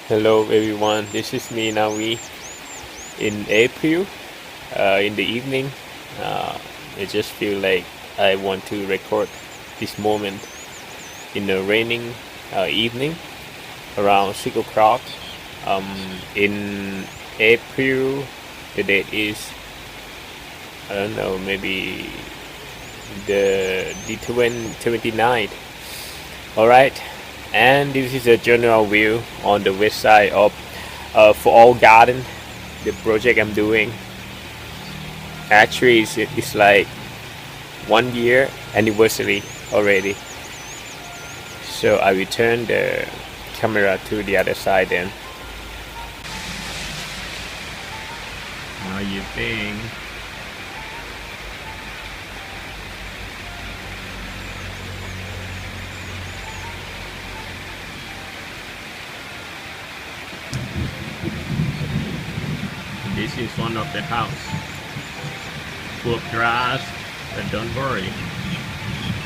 Hello everyone, this is me Navi. In April, in the evening, I just feel like I want to record this moment in a raining evening around 6 o'clock. In April, the date is, I don't know, maybe the 29th. Alright, and this is a general view on the west side of For All Garden, the project I'm doing. Actually, it's like 1 year anniversary already. So I will turn the camera to the other side then. How you think? This is one of the house, full of grass, but don't worry.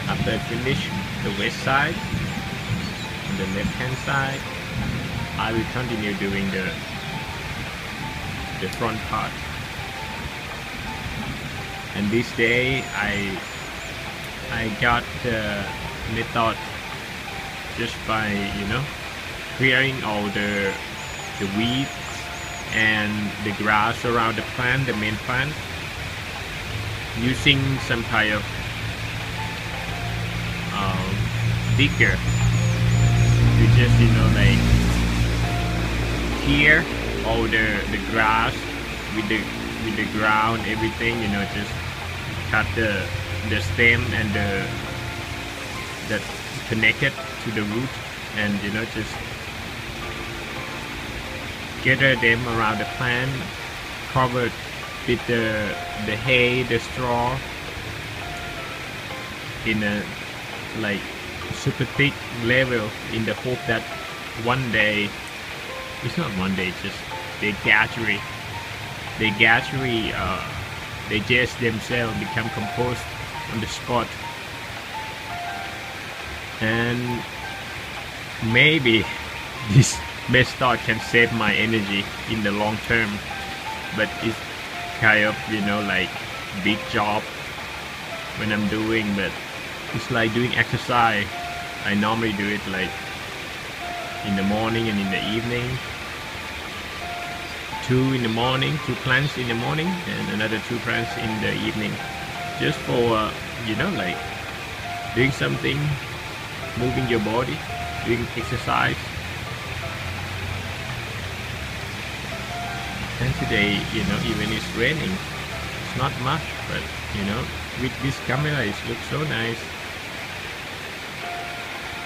After I finish the west side, on the left hand side, I will continue doing the front part. And this day I got the method just by clearing all the weeds and the grass around the plant, the main plant, using some kind of digger to just like clear all the grass with the ground, everything, just cut the stem and that connected to the root, and just gather them around the plant, covered with the hay, the straw, in a like super thick level, in the hope that one day, it's not one day, just they gradually digest themselves, become compost on the spot, and maybe this best thought can save my energy in the long term, but it's kind of like big job when I'm doing, but it's like doing exercise. I normally do it like in the morning and in the evening. 2 in the morning, 2 plants in the morning, and another 2 plants in the evening, just for like doing something, moving your body, doing exercise. And today, even it's raining, it's not much, but with this camera it looks so nice.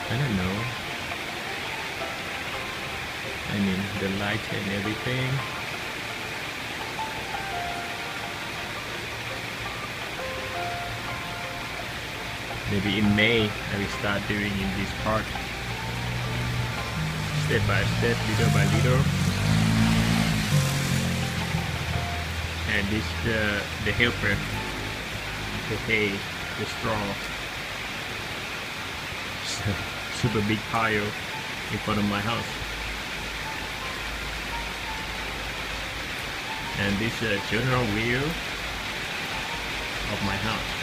I don't know, I mean the light and everything. Maybe in May I will start doing in this part, step by step, little by little. And this the helper, the hay, the straw. So, super big pile in front of my house. And this is a general view of my house.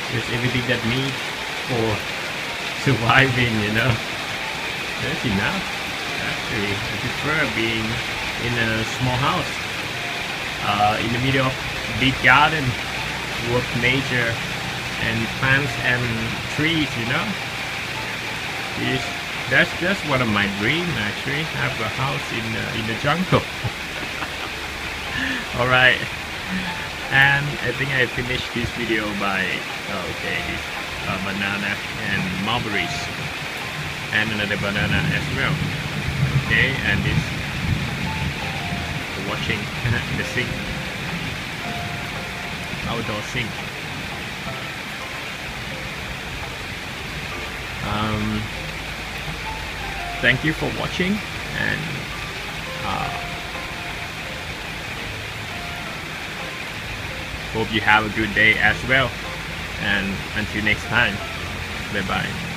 There's everything that needs for surviving, That's enough. Actually, I prefer being in a small house, in the middle of big garden, full of nature and plants and trees, That's just one of my dreams, actually, have a house in the jungle. All right. And I think I finished this video by this banana and mulberries, and another banana as well. Okay, and this washing the sink, outdoor sink. um, thank you for watching and hope you have a good day as well and until next time bye bye